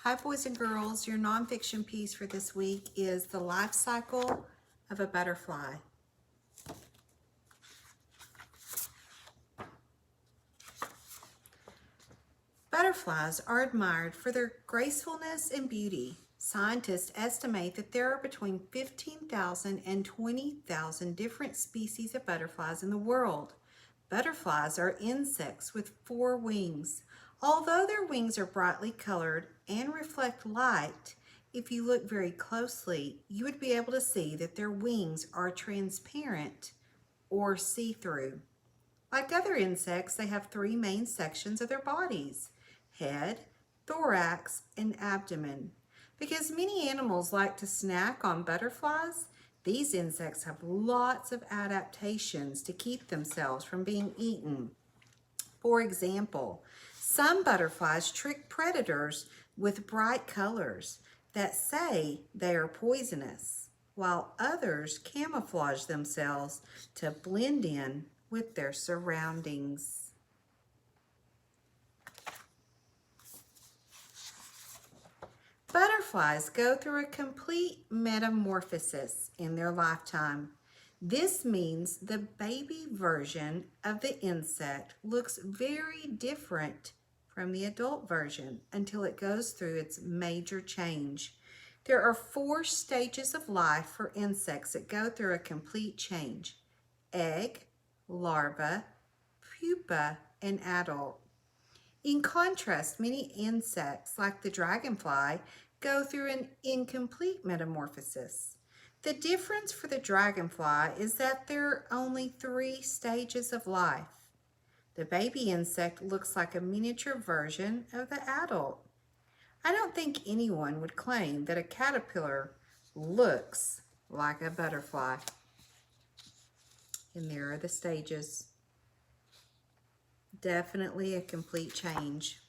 Hi, boys and girls. Your nonfiction piece for this week is The Life Cycle of a Butterfly. Butterflies are admired for their gracefulness and beauty. Scientists estimate that there are between 15,000 and 20,000 different species of butterflies in the world. Butterflies are insects with 4 wings. Although their wings are brightly colored and reflect light, if you look very closely, you would be able to see that their wings are transparent or see-through. Like other insects, they have 3 main sections of their bodies: head, thorax, and abdomen. Because many animals like to snack on butterflies, these insects have lots of adaptations to keep themselves from being eaten. For example, some butterflies trick predators with bright colors that say they are poisonous, while others camouflage themselves to blend in with their surroundings. Butterflies go through a complete metamorphosis in their lifetime. This means the baby version of the insect looks very different from the adult version until it goes through its major change. There are 4 stages of life for insects that go through a complete change: egg, larva, pupa, and adult. In contrast, many insects, like the dragonfly, go through an incomplete metamorphosis. The difference for the dragonfly is that there are only 3 stages of life. The baby insect looks like a miniature version of the adult. I don't think anyone would claim that a caterpillar looks like a butterfly. And there are the stages. Definitely a complete change.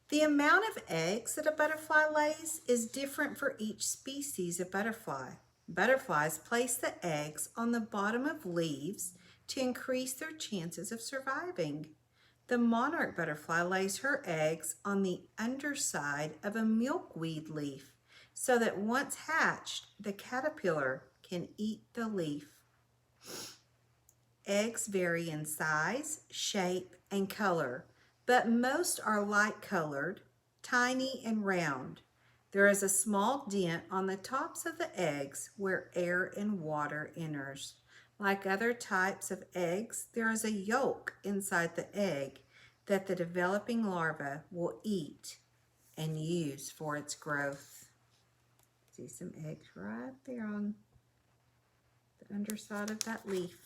The amount of eggs that a butterfly lays is different for each species of butterfly. Butterflies place the eggs on the bottom of leaves to increase their chances of surviving. The monarch butterfly lays her eggs on the underside of a milkweed leaf so that once hatched, the caterpillar can eat the leaf. Eggs vary in size, shape, and color, but most are light-colored, tiny, and round. There is a small dent on the tops of the eggs where air and water enters. Like other types of eggs, there is a yolk inside the egg that the developing larva will eat and use for its growth. See some eggs right there on the underside of that leaf.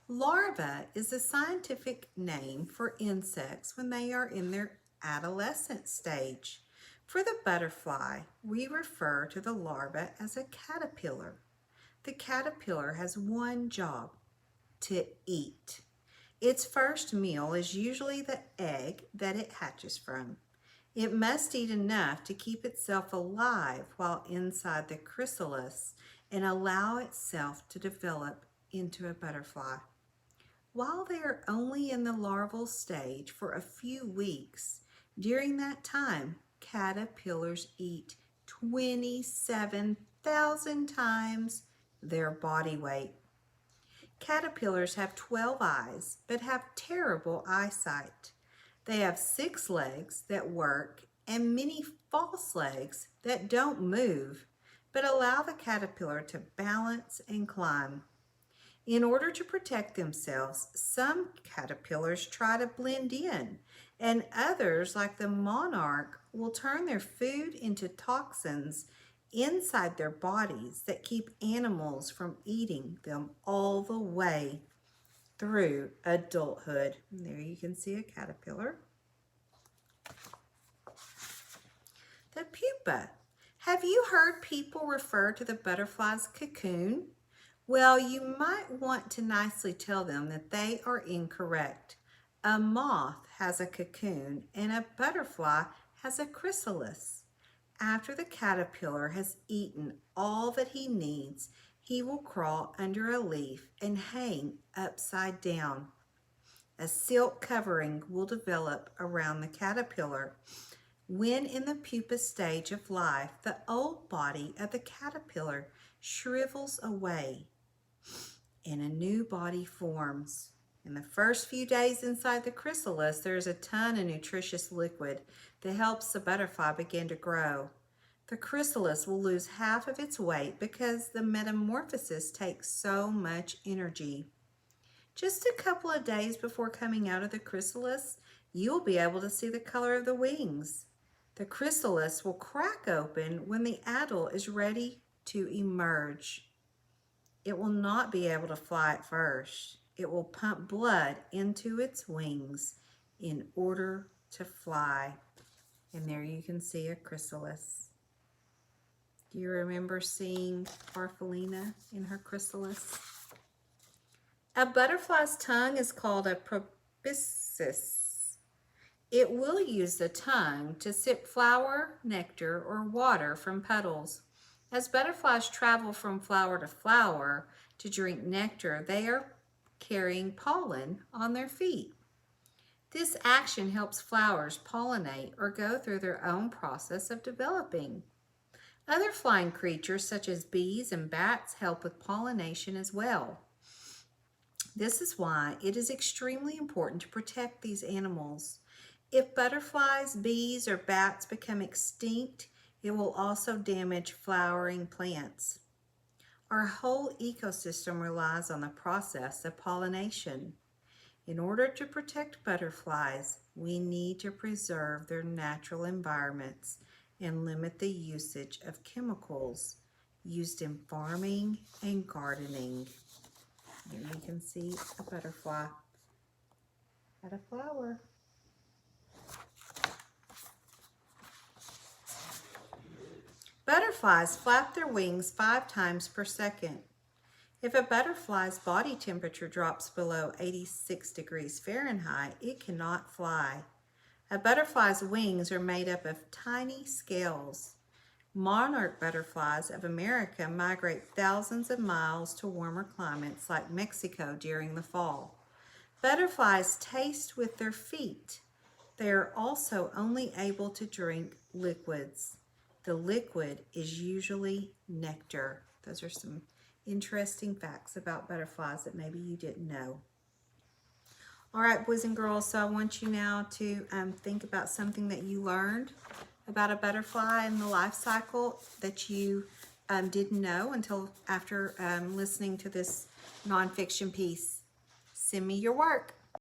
Larva is a scientific name for insects when they are in their adolescent stage. For the butterfly, we refer to the larva as a caterpillar. The caterpillar has one job: to eat. Its first meal is usually the egg that it hatches from. It must eat enough to keep itself alive while inside the chrysalis and allow itself to develop into a butterfly. While they are only in the larval stage for a few weeks, during that time, caterpillars eat 27,000 times their body weight. Caterpillars have 12 eyes, but have terrible eyesight. They have 6 legs that work and many false legs that don't move, but allow the caterpillar to balance and climb. In order to protect themselves, some caterpillars try to blend in, and others, like the monarch, will turn their food into toxins inside their bodies that keep animals from eating them all the way through adulthood. And there you can see a caterpillar. The pupa. Have you heard people refer to the butterfly's cocoon? Well, you might want to nicely tell them that they are incorrect. A moth has a cocoon and a butterfly has a chrysalis. After the caterpillar has eaten all that he needs, he will crawl under a leaf and hang upside down. A silk covering will develop around the caterpillar. When in the pupa stage of life, the old body of the caterpillar shrivels away and a new body forms. In the first few days inside the chrysalis, there is a ton of nutritious liquid that helps the butterfly begin to grow. The chrysalis will lose half of its weight because the metamorphosis takes so much energy. Just a couple of days before coming out of the chrysalis, you'll be able to see the color of the wings. The chrysalis will crack open when the adult is ready to emerge. It will not be able to fly at first. It will pump blood into its wings in order to fly. And there you can see a chrysalis. Do you remember seeing Orphalina in her chrysalis? A butterfly's tongue is called a proboscis. It will use the tongue to sip flower, nectar, or water from petals. As butterflies travel from flower to flower to drink nectar, they are carrying pollen on their feet. This action helps flowers pollinate or go through their own process of developing. Other flying creatures such as bees and bats help with pollination as well. This is why it is extremely important to protect these animals. If butterflies, bees, or bats become extinct, it will also damage flowering plants. Our whole ecosystem relies on the process of pollination. In order to protect butterflies, we need to preserve their natural environments and limit the usage of chemicals used in farming and gardening. Here you can see a butterfly at a flower. Butterflies flap their wings 5 times per second. If a butterfly's body temperature drops below 86 degrees Fahrenheit, it cannot fly. A butterfly's wings are made up of tiny scales. Monarch butterflies of America migrate thousands of miles to warmer climates like Mexico during the fall. Butterflies taste with their feet. They are also only able to drink liquids. The liquid is usually nectar. Those are some interesting facts about butterflies that maybe you didn't know. All right, boys and girls, so I want you now to think about something that you learned about a butterfly and the life cycle that you didn't know until after listening to this nonfiction piece. Send me your work.